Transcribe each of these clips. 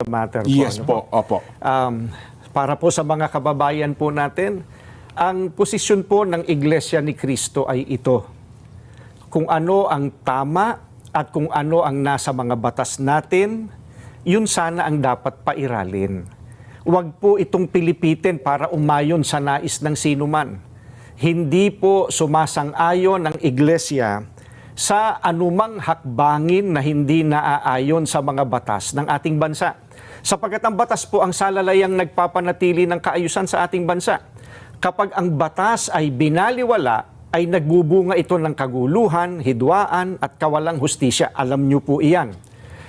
matter po. Yes ano po, opo. Para po sa mga kababayan po natin, ang posisyon po ng Iglesia ni Cristo ay ito. Kung ano ang tama at kung ano ang nasa mga batas natin, yun sana ang dapat pairalin. Huwag po itong pilipitin para umayon sa nais ng sinuman. Hindi po sumasang-ayon ng Iglesia sa anumang hakbangin na hindi naaayon sa mga batas ng ating bansa. Sapagkat ang batas po ang salalayang nagpapanatili ng kaayusan sa ating bansa. Kapag ang batas ay binaliwala, ay nagbubunga ito ng kaguluhan, hidwaan at kawalang hustisya. Alam niyo po iyan.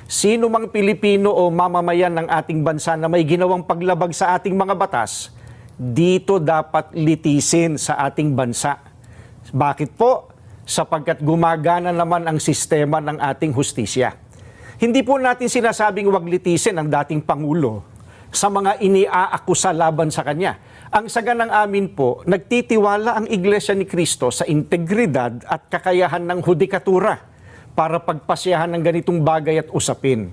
Sino mang Pilipino o mamamayan ng ating bansa na may ginawang paglabag sa ating mga batas, dito dapat litisin sa ating bansa. Bakit po? Sapagkat gumagana naman ang sistema ng ating hustisya. Hindi po natin sinasabing wag litisin ang dating Pangulo sa mga iniaakusa laban sa kanya. Ang saganang amin po, nagtitiwala ang Iglesia ni Cristo sa integridad at kakayahan ng hudikatura para pagpasyahan ng ganitong bagay at usapin.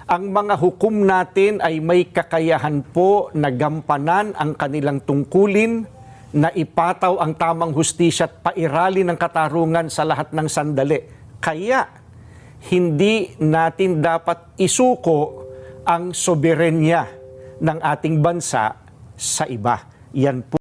Ang mga hukom natin ay may kakayahan po na gampanan ang kanilang tungkulin, na ipataw ang tamang hustisya at pairali ng katarungan sa lahat ng sandali. Kaya, hindi natin dapat isuko ang soberenya ng ating bansa sa iba. Yan po.